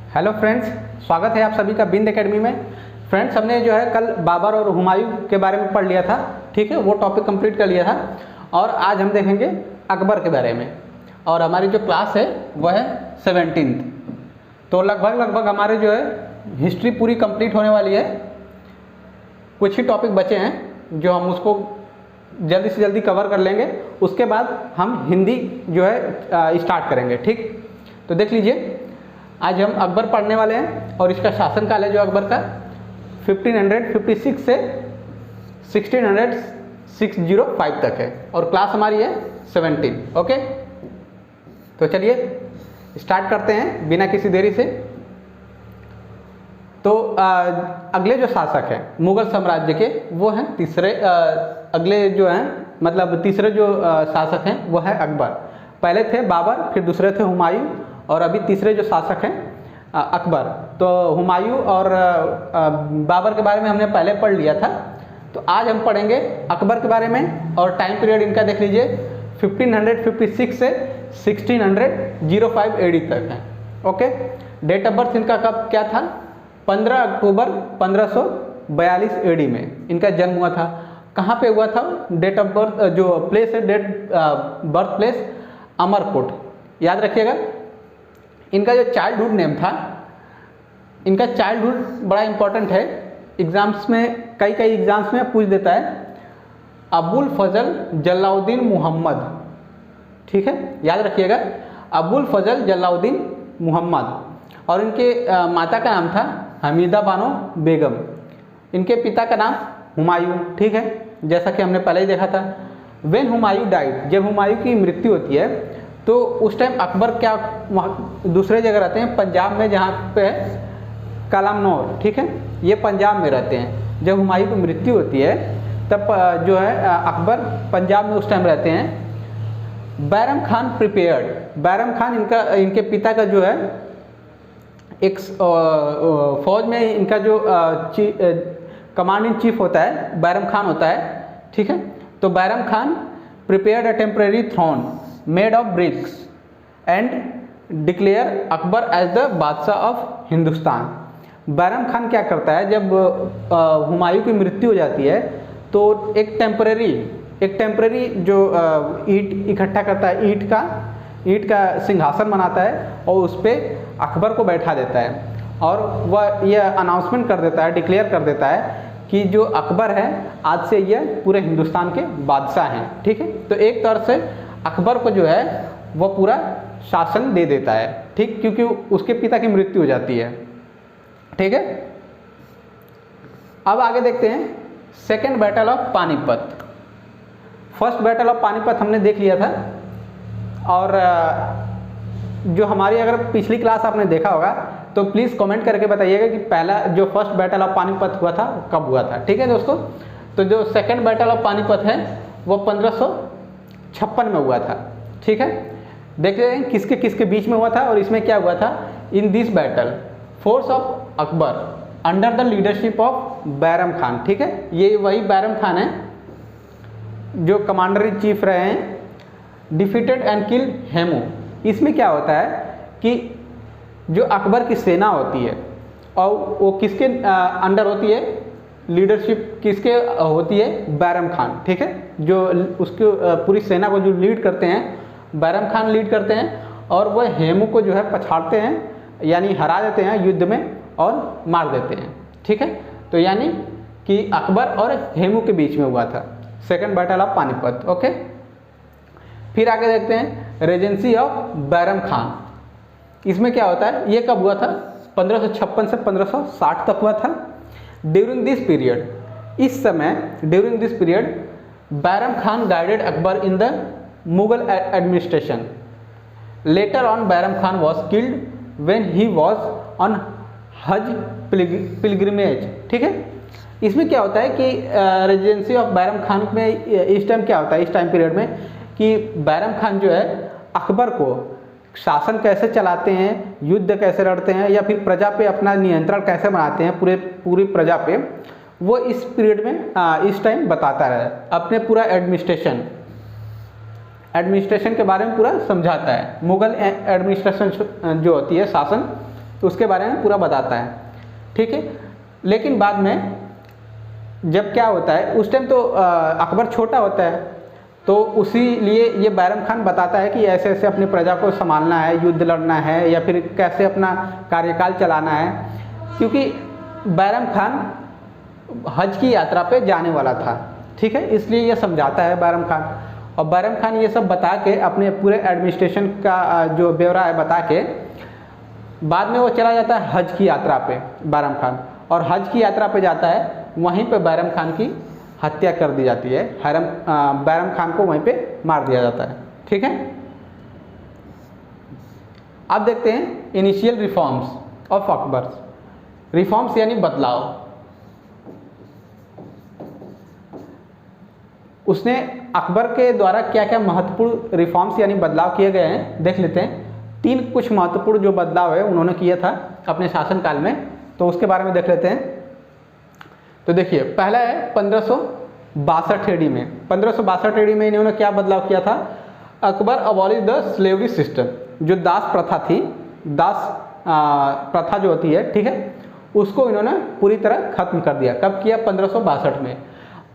Hello friends, स्वागत है आप सभी का बिंद एकेडमी में। फ्रेंड्स, हमने जो है कल बाबर और हुमायूं के बारे में पढ़ लिया था, ठीक है, वो टॉपिक कंप्लीट कर लिया था। और आज हम देखेंगे अकबर के बारे में, और हमारी जो क्लास है वह है 17th। तो लगभग हमारे जो है हिस्ट्री पूरी कंप्लीट होने वाली है। कुछ ही टॉपिक बचे हैं जो हम उसको जल्दी से जल्दी कवर कर लेंगे। उसके बाद हम हिंदी जो है स्टार्ट करेंगे, ठीक। तो देख लीजिए, आज हम अकबर पढ़ने वाले हैं और इसका शासनकाल है जो अकबर का 1556 से 1606 तक है, और क्लास हमारी है 17। ओके, तो चलिए स्टार्ट करते हैं बिना किसी देरी से। तो अगले जो शासक हैं मुगल साम्राज्य के, वो हैं तीसरे, अगले जो हैं मतलब तीसरे जो शासक हैं वो है अकबर। पहले थे बाबर, फिर दूसरे थे हुमायूं, और अभी तीसरे जो शासक हैं अकबर। तो हुमायूं और बाबर के बारे में हमने पहले पढ़ लिया था। तो आज हम पढ़ेंगे अकबर के बारे में, और टाइम पीरियड इनका देख लीजिए 1556 से 1605 AD तक है। ओके, डेट ऑफ बर्थ इनका कब क्या था? 15 अक्टूबर 1542 AD में इनका जन्म हुआ था। कहाँ पे हुआ था? डेट ऑफ बर्थ जो प्लेस है, बर्थ प्लेस अमरकोट, याद रखिएगा। इनका जो चाइल्डहुड नेम था, इनका चाइल्डहुड बड़ा इंपॉर्टेंट है, एग्जाम्स में कई एग्जाम्स में पूछ देता है। अबुल फजल जलाउद्दीन मोहम्मद, ठीक है, याद रखिएगा, अबुल फजल जलाउद्दीन मोहम्मद। और इनके माता का नाम था हमीदा बानो बेगम। इनके पिता का नाम हुमायूं, ठीक है, जैसा कि हमने पहले ही देखा था। व्हेन हुमायूं डाइड, जब हुमायूं की मृत्यु होती है तो उस टाइम अकबर क्या दूसरे जगह रहते हैं, पंजाब में, जहाँ पे कालामनौर, ठीक है, ये पंजाब में रहते हैं। जब हुमायूं की मृत्यु होती है तब जो है अकबर पंजाब में उस टाइम रहते हैं। बैरम खान प्रिपेयर्ड, बैरम खान इनके पिता का जो है एक फौज में इनका जो कमांड इन चीफ होता है बैरम खान होता है, ठीक है। तो Bairam Khan prepared a temporary throne made of bricks and declare Akbar as the badshah of Hindustan. Bairam Khan क्या करता है, जब हुमायूं की मृत्यु हो जाती है तो एक टेम्परेरी जो ईंट इकट्ठा करता है, ईंट का सिंहासन बनाता है और उस पर अकबर को बैठा देता है, और वह यह अनाउंसमेंट कर देता है, डिक्लेयर कर देता है कि जो अकबर है आज से यह पूरे हिंदुस्तान के बादशाह हैं, ठीक है। तो एक तरह से अकबर को जो है वह पूरा शासन दे देता है, ठीक, क्योंकि उसके पिता की मृत्यु हो जाती है, ठीक है। अब आगे देखते हैं second battle of Panipat. First battle of Panipat हमने देख लिया था, और जो हमारी अगर पिछली क्लास आपने देखा होगा तो प्लीज़ कमेंट करके बताइएगा कि पहला जो फर्स्ट बैटल ऑफ पानीपत हुआ था कब हुआ था, ठीक है दोस्तों। तो जो सेकेंड बैटल ऑफ पानीपत है वो 1556 में हुआ था, ठीक है। देख रहे हैं किसके किसके बीच में हुआ था, और इसमें क्या हुआ था। In this battle force of Akbar under the leadership of Bairam Khan, ठीक है, ये वही बैरम खान है जो कमांडर इन चीफ रहे हैं, डिफीटेड एंड किल हेमू। इसमें क्या होता है कि जो अकबर की सेना होती है और वो किसके अंडर होती है, लीडरशिप किसके होती है, बैरम खान, ठीक है। जो उसकी पूरी सेना को जो लीड करते हैं बैरम खान लीड करते हैं, और वह हेमू को जो है पछाड़ते हैं, यानी हरा देते हैं युद्ध में और मार देते हैं, ठीक है। तो यानी कि अकबर और हेमू के बीच में हुआ था second battle of Panipat. Okay, फिर आगे देखते हैं रेजेंसी ऑफ बैरम खान। इसमें क्या होता है, ये कब हुआ था? 1556 से 1560 तक हुआ था। ड्यूरिंग दिस पीरियड, इस समय during this period Bairam Khan guided Akbar in the Mughal administration. Later on Bairam Khan was killed when he was on हज पिलग्रिमेज, ठीक है। इसमें क्या होता है कि रेजिडेंसी ऑफ बैरम खान में इस टाइम क्या होता है, इस टाइम पीरियड में, कि बैरम खान जो है अकबर को शासन कैसे चलाते हैं, युद्ध कैसे लड़ते हैं, या फिर प्रजा पे अपना नियंत्रण कैसे बनाते हैं पूरी प्रजा पे, वो इस पीरियड में इस टाइम बताता है। अपने पूरा एडमिनिस्ट्रेशन के बारे में पूरा समझाता है। मुगल एडमिनिस्ट्रेशन जो होती है, शासन, तो उसके बारे में पूरा बताता है, ठीक है। लेकिन बाद में जब क्या होता है, उस टाइम तो अकबर छोटा होता है, तो उसी लिए ये बैरम खान बताता है कि ऐसे ऐसे अपनी प्रजा को संभालना है, युद्ध लड़ना है, या फिर कैसे अपना कार्यकाल चलाना है, क्योंकि बैरम खान हज की यात्रा पे जाने वाला था, ठीक है। इसलिए ये समझाता है बैरम खान, और बैरम खान ये सब बता के अपने पूरे एडमिनिस्ट्रेशन का जो ब्यौरा है बता के बाद में वो चला जाता है हज की यात्रा पे बैरम खान, और हज की यात्रा पे जाता है, वहीं पे बैरम खान की हत्या कर दी जाती है। बैरम खान को वहीं पे मार दिया जाता है, ठीक है। अब देखते हैं initial reforms of Akbar. Reforms यानी बदलाव। उसने अकबर के द्वारा क्या क्या महत्वपूर्ण रिफॉर्म्स यानी बदलाव किए गए हैं देख लेते हैं। 3 कुछ महत्वपूर्ण जो बदलाव है उन्होंने किया था अपने शासनकाल में, तो उसके बारे में देख लेते हैं। तो देखिए, पहला है 1562 एडी में। 1562 एडी में इन्होंने क्या बदलाव किया था? Akbar abolish the slavery system, जो दास प्रथा थी, दास प्रथा जो होती है, ठीक है, उसको इन्होंने पूरी तरह खत्म कर दिया। कब किया? 1562 में।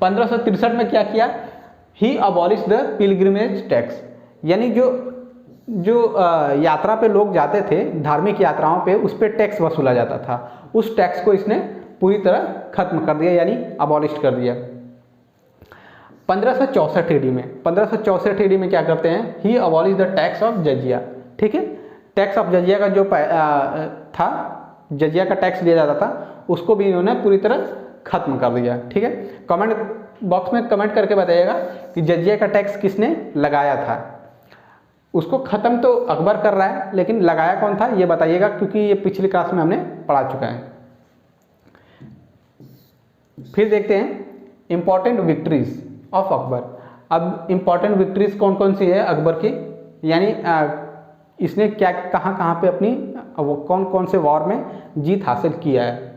1563 में क्या किया? ही अबॉलिश द पिलग्रिमेज टैक्स, यानी जो यात्रा पे लोग जाते थे, धार्मिक यात्राओं पे, उस पर टैक्स वसूला जाता था, उस टैक्स को इसने पूरी तरह खत्म कर दिया, यानी अबॉलिश कर दिया। 1564 एडी में, 1564 एडी में क्या करते हैं? ही अबॉलिश द टैक्स ऑफ जजिया, ठीक है। टैक्स ऑफ जजिया का जो था, जजिया का टैक्स लिया जाता था, उसको भी इन्होंने पूरी तरह खत्म कर दिया, ठीक है। कमेंट बॉक्स में कमेंट करके बताइएगा कि जजिया का टैक्स किसने लगाया था। उसको ख़त्म तो अकबर कर रहा है, लेकिन लगाया कौन था ये बताइएगा, क्योंकि ये पिछली क्लास में हमने पढ़ा चुका है। फिर देखते हैं इम्पॉर्टेंट विक्ट्रीज ऑफ अकबर। अब इम्पॉर्टेंट विक्ट्रीज कौन कौन सी है अकबर की, यानी इसने क्या कहाँ पे अपनी कौन कौन से वॉर में जीत हासिल किया है।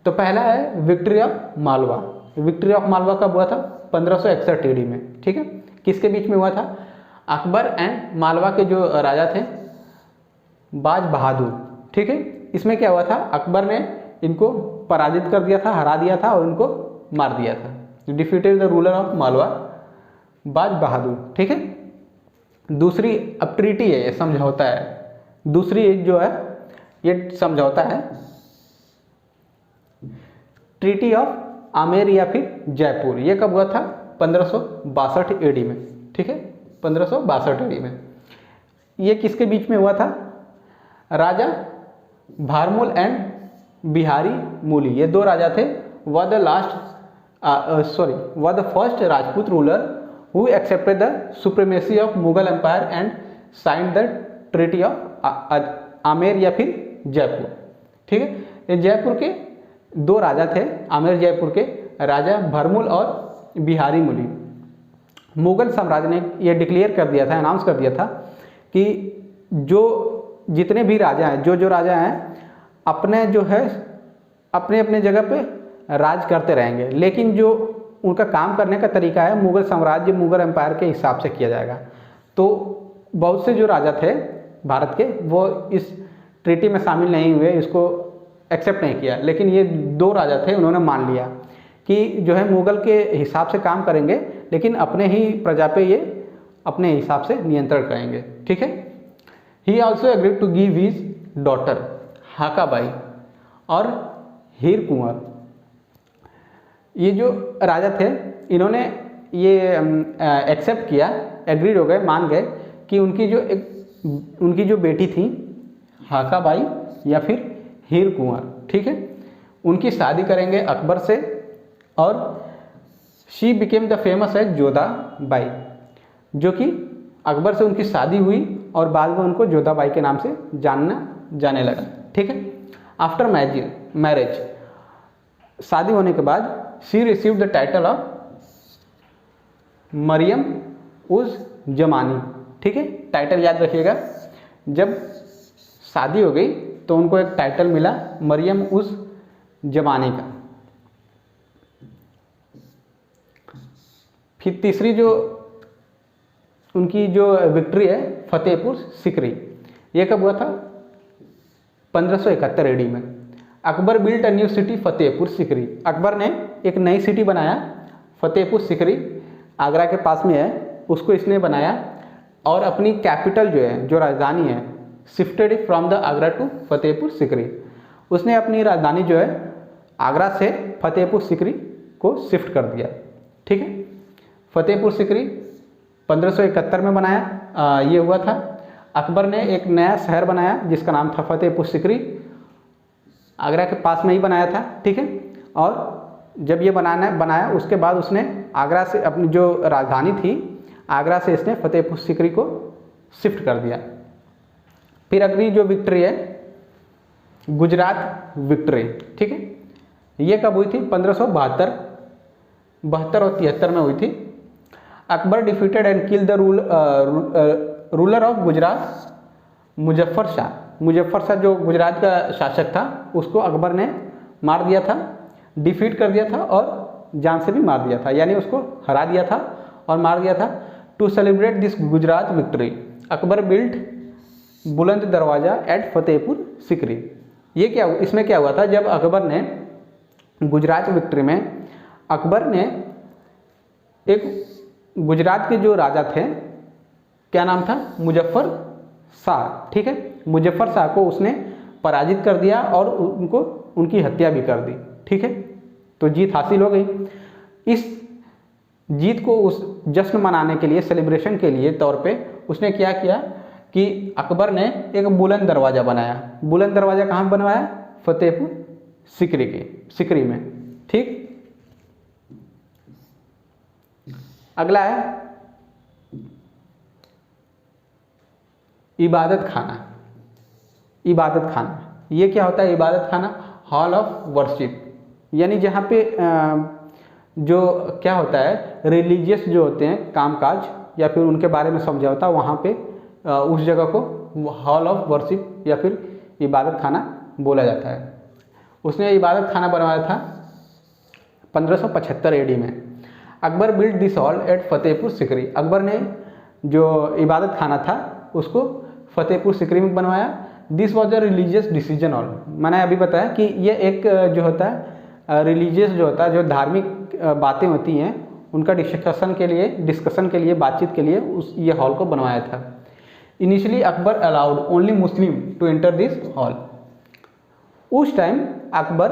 तो पहला है victory of Malwa. Victory of Malwa कब हुआ था? 1561 एडी में, ठीक है। किसके बीच में हुआ था? अकबर एंड मालवा के जो राजा थे, बाज बहादुर, ठीक है। इसमें क्या हुआ था? अकबर ने इनको पराजित कर दिया था, हरा दिया था और इनको मार दिया था। Defeated the ruler of Malwa, बाज बहादुर, ठीक है। दूसरी अब ट्रीटी है, ये समझौता है। दूसरी जो है ये समझौता है, ट्रीटी ऑफ आमेर या फिर जयपुर। ये कब हुआ था? 1562 एडी में, ठीक है, 1562 एडी में। ये किसके बीच में हुआ था? राजा भारमूल एंड बिहारी मूली, ये 2 राजा थे। Were the first Rajput ruler who accepted the supremacy of Mughal empire and signed the treaty of Amer या फिर जयपुर, ठीक है। ये जयपुर के 2 राजा थे, आमेर जयपुर के राजा भरमूल और बिहारी मूली। मुगल साम्राज्य ने ये डिक्लेयर कर दिया था, अनाउंस कर दिया था कि जितने भी राजा हैं, जो राजा हैं, अपने जो है अपने अपने जगह पे राज करते रहेंगे, लेकिन जो उनका काम करने का तरीका है मुगल साम्राज्य, मुगल एम्पायर के हिसाब से किया जाएगा। तो बहुत से जो राजा थे भारत के, वो इस ट्रीटी में शामिल नहीं हुए, इसको एक्सेप्ट नहीं किया। लेकिन ये 2 राजा थे, उन्होंने मान लिया कि जो है मुगल के हिसाब से काम करेंगे, लेकिन अपने ही प्रजा पे ये अपने हिसाब से नियंत्रण करेंगे, ठीक है। He also agreed to give his daughter Harkabai और हीर कुंवर। ये जो राजा थे, इन्होंने ये एक्सेप्ट किया, एग्रीड हो गए, मान गए कि उनकी जो बेटी थी हाकाबाई या फिर हीर कुंवर, ठीक है, उनकी शादी करेंगे अकबर से, और शी बिकेम द फेमस है जोधा बाई, जो कि अकबर से उनकी शादी हुई और बाद में उनको जोधा बाई के नाम से जाने लगा, ठीक है। आफ्टर मैरिज, शादी होने के बाद, she received the title of Mariam uz Zamani, ठीक है। टाइटल याद रखिएगा, जब शादी हो गई तो उनको एक टाइटल मिला मरियम उज जमानी का। फिर तीसरी जो उनकी जो विक्ट्री है फतेहपुर सिकरी, ये कब हुआ था? 1571 एडी में। Akbar built a new city Fatehpur Sikri. Akbar ने एक नई सिटी बनाया, फतेहपुर सिकरी आगरा के पास में है, उसको इसने बनाया और अपनी कैपिटल जो है, जो राजधानी है, shifted from the Agra to Fatehpur Sikri. उसने अपनी राजधानी जो है आगरा से फतेहपुर सिकरी को शिफ्ट कर दिया। ठीक है, फतेहपुर सिकरी 1571 में बनाया ये हुआ था। अकबर ने एक नया शहर बनाया जिसका नाम था फतेहपुर सिकरी, आगरा के पास में ही बनाया था। ठीक है, और जब ये बनाया उसके बाद उसने आगरा से अपनी जो राजधानी थी आगरा से इसने फतेहपुर सिकरी को शिफ्ट कर दिया। फिर अगली जो विक्ट्री है गुजरात विक्ट्री। ठीक है, ये कब हुई थी? 1572 और 73 में हुई थी। Akbar defeated and kill the ruler of Gujarat Muzaffar Shah. Muzaffar Shah जो गुजरात का शासक था उसको अकबर ने मार दिया था, डिफीट कर दिया था और जान से भी मार दिया था, यानी उसको हरा दिया था और मार दिया था। To celebrate this Gujarat victory Akbar built Buland Darwaza eight Fatehpur Sikri. ये क्या, इसमें क्या हुआ था? जब अकबर ने गुजरात विक्ट्री में अकबर ने एक गुजरात के जो राजा थे, क्या नाम था? मुजफ्फर शाह। ठीक है, मुजफ्फर शाह को उसने पराजित कर दिया और उनको उनकी हत्या भी कर दी। ठीक है, तो जीत हासिल हो गई। इस जीत को उस जश्न मनाने के लिए, सेलिब्रेशन के लिए तौर पे उसने क्या किया कि अकबर ने एक बुलंद दरवाज़ा बनाया। बुलंद दरवाज़ा कहाँ बनवाया? फतेहपुर सिकरी में। ठीक, अगला है इबादत खाना। इबादत खाना ये क्या होता है? इबादत खाना हॉल ऑफ वर्शिप, यानी जहाँ पे जो क्या होता है रिलीजियस जो होते हैं कामकाज या फिर उनके बारे में समझौता, वहाँ पे उस जगह को हॉल ऑफ वर्शिप या फिर इबादत खाना बोला जाता है। उसने इबादत खाना बनवाया था 1575 एडी में। Akbar built this hall at Fatehpur Sikri. Akbar ने जो इबादत खाना था उसको फतेहपुर सिकरी में बनवाया। This was a religious decision hall. मैंने अभी बताया कि ये एक जो होता है रिलीजियस जो होता है, जो धार्मिक बातें होती हैं उनका डिस्कशन के लिए बातचीत के लिए ये हॉल को बनवाया था। Initially Akbar allowed only Muslim to enter this hall. उस टाइम अकबर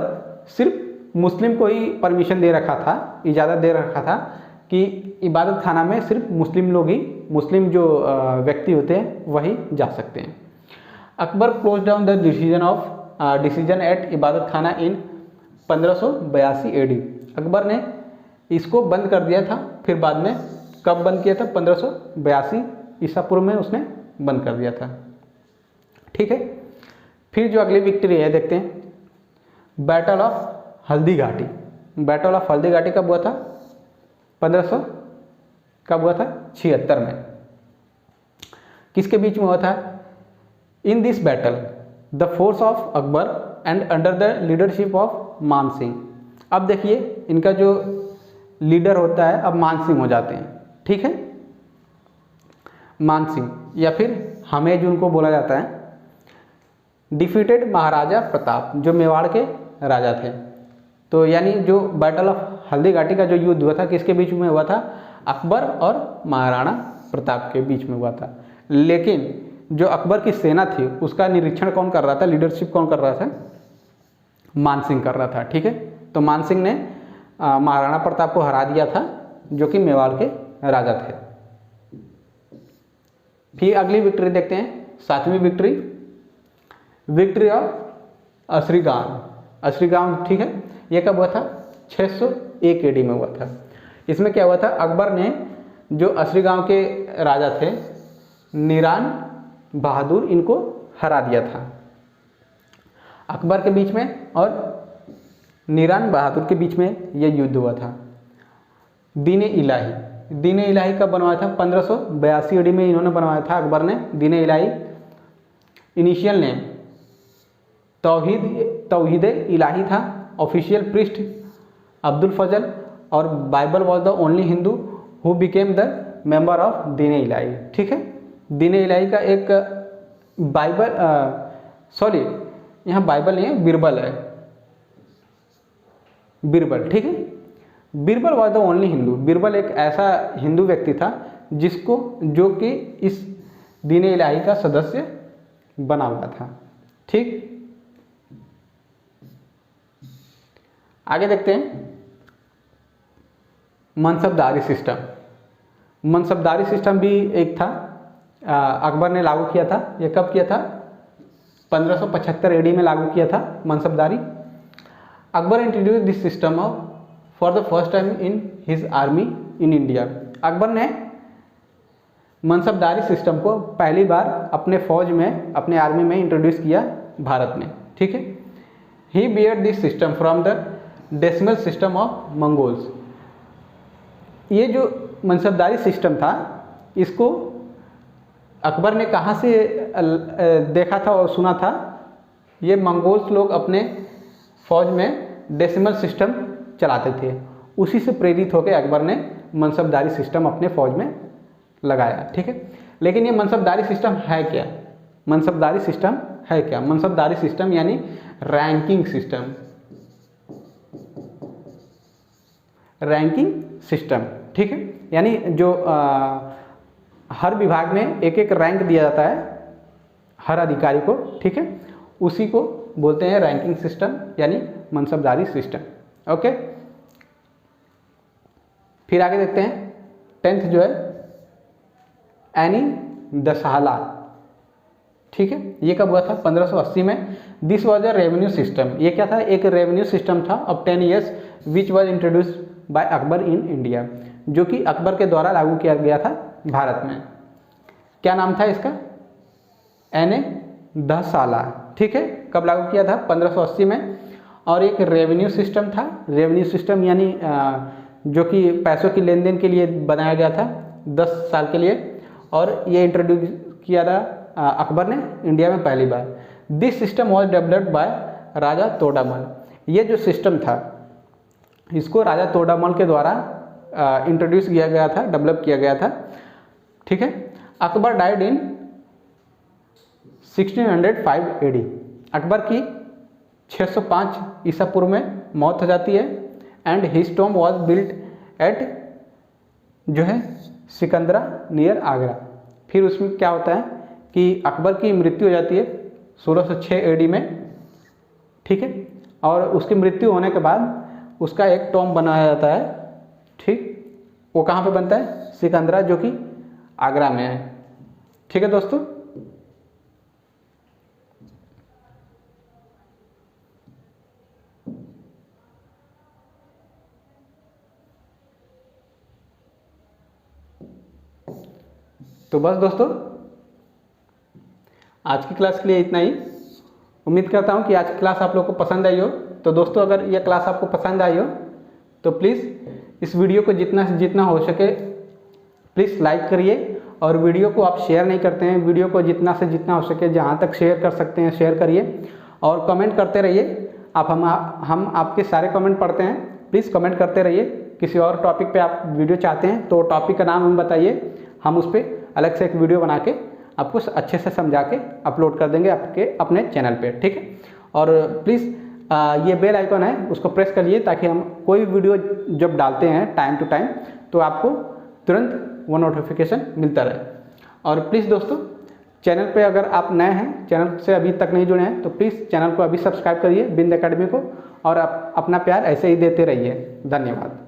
सिर्फ मुस्लिम को ही परमिशन दे रखा था, इजाज़त दे रखा था कि इबादत खाना में सिर्फ मुस्लिम लोग ही, मुस्लिम जो व्यक्ति होते हैं वही जा सकते हैं। Akbar close down the decision at इबादत खाना इन 1582 एडी। अकबर ने इसको बंद कर दिया था। फिर बाद में कब बंद किया था? 1582 ईसा पूर्व में उसने बंद कर दिया था। ठीक है, फिर जो अगली विक्ट्री है देखते हैं, battle of Haldi Ghati. Battle of Haldi Ghati कब हुआ था? 76 में। किसके बीच में हुआ था? In this battle the force of Akbar and under the leadership of मान सिंह। अब देखिए इनका जो लीडर होता है अब मान सिंह हो जाते हैं। ठीक है, मान सिंह या फिर हमें उनको बोला जाता है। डिफीटेड महाराजा प्रताप, जो मेवाड़ के राजा थे। तो यानी जो बैटल ऑफ हल्दी घाटी का जो युद्ध हुआ था किसके बीच में हुआ था? अकबर और महाराणा प्रताप के बीच में हुआ था। लेकिन जो अकबर की सेना थी उसका निरीक्षण कौन कर रहा था, लीडरशिप कौन कर रहा था? मान सिंह कर रहा था। ठीक है, तो मान सिंह ने महाराणा प्रताप को हरा दिया था जो कि मेवाड़ के राजा थे। फिर अगली विक्ट्री देखते हैं, 7वीं विक्ट्री, विक्ट्री ऑफ असरीगाम। असरीगाम, ठीक है, ये कब हुआ था? 601 एडी में हुआ था। इसमें क्या हुआ था? अकबर ने जो असरीगाम के राजा थे निरान बहादुर, इनको हरा दिया था अकबर के बीच में और निरान बहादुर के बीच में यह युद्ध हुआ था। दीन इलाही कब बनवाया था? 1582 ईडी में इन्होंने बनवाया था अकबर ने दीन इलाही। इनिशियल नेम तौहीद इलाही था। ऑफिशियल प्रीस्ट अब्दुल फजल और Bible was the only Hindu who became the member of दीन इलाही। ठीक है, दीन इलाही का एक यहाँ बाइबल नहीं है, बीरबल है, बीरबल, ठीक है। Birbal was the only Hindu. Birbal एक ऐसा हिंदू व्यक्ति था जिसको जो कि इस दीन इलाही का सदस्य बना हुआ था, ठीक। आगे देखते हैं मनसबदारी सिस्टम। मनसबदारी सिस्टम भी एक था, अकबर ने लागू किया था। ये कब किया था? 1575 एडी में लागू किया था mansabdari. Akbar introduce this system of for the first time in his army in India. Akbar ने मनसबदारी सिस्टम को पहली बार अपने फौज में, अपने आर्मी में इंट्रोड्यूस किया भारत में, ठीक है। He beard this system from the decimal system of Mongols. ये जो मनसबदारी सिस्टम था, इसको अकबर ने कहाँ से देखा था और सुना था? ये मंगोल्स लोग अपने फौज में डेसिमल सिस्टम चलाते थे, उसी से प्रेरित होकर अकबर ने मनसबदारी सिस्टम अपने फौज में लगाया, ठीक है। लेकिन ये मनसबदारी सिस्टम है क्या? मनसबदारी सिस्टम है क्या? मनसबदारी सिस्टम यानी रैंकिंग सिस्टम, रैंकिंग सिस्टम, ठीक है। यानी जो हर विभाग में एक एक रैंक दिया जाता है हर अधिकारी को, ठीक है, उसी को बोलते हैं रैंकिंग सिस्टम यानी मनसबदारी सिस्टम, ओके। फिर आगे देखते हैं 10th जो है एनी दशहला, ठीक है। ये कब हुआ था? 1580 में। This was a revenue system. ये क्या था? एक रेवेन्यू सिस्टम था of 10 years which was introduce by Akbar in India, जो कि अकबर के द्वारा लागू किया गया था भारत में। क्या नाम था इसका? एने दशहला, ठीक है। कब लागू किया था? 1580 में। और एक रेवेन्यू सिस्टम था। रेवेन्यू सिस्टम यानी जो कि पैसों की लेन देन के लिए बनाया गया था 10 साल के लिए, और ये इंट्रोड्यूस किया था अकबर ने इंडिया में पहली बार। This system was developed by Raja Todamal. ये जो सिस्टम था, इसको राजा तोडामल के द्वारा इंट्रोड्यूस किया गया था, डेवलप किया गया था, ठीक है। Akbar died in 1605 AD. Akbar की 605 ईसा पूर्व में मौत हो जाती है। And his tomb was built at जो है सिकंदरा नियर आगरा। फिर उसमें क्या होता है कि अकबर की मृत्यु हो जाती है 1606 एडी में, ठीक है। और उसकी मृत्यु होने के बाद उसका एक टॉम बनाया जाता है, ठीक। वो कहाँ पे बनता है? सिकंदरा, जो कि आगरा में है, ठीक है दोस्तों। तो बस दोस्तों, आज की क्लास के लिए इतना ही। उम्मीद करता हूँ कि आज की क्लास आप लोग को पसंद आई हो। तो दोस्तों, अगर यह क्लास आपको पसंद आई हो तो प्लीज़ इस वीडियो को जितना से जितना हो सके प्लीज़ लाइक करिए। और वीडियो को आप शेयर नहीं करते हैं, वीडियो को जितना से जितना हो सके जहाँ तक शेयर कर सकते हैं शेयर करिए। और कमेंट करते रहिए। हम आपके सारे कमेंट पढ़ते हैं, प्लीज़ कमेंट करते रहिए। किसी और टॉपिक पे आप वीडियो चाहते हैं तो टॉपिक का नाम हमें बताइए, हम उस पर अलग से एक वीडियो बना के आपको अच्छे से समझा के अपलोड कर देंगे आपके अपने चैनल पे, ठीक है। और प्लीज़ ये बेल आइकन है, उसको प्रेस करिए ताकि हम कोई वीडियो जब डालते हैं टाइम टू टाइम तो आपको तुरंत वो नोटिफिकेशन मिलता रहे। और प्लीज़ दोस्तों, चैनल पे अगर आप नए हैं, चैनल से अभी तक नहीं जुड़े हैं, तो प्लीज़ चैनल को अभी सब्सक्राइब करिए बिंद एकेडमी को, और अपना प्यार ऐसे ही देते रहिए। धन्यवाद।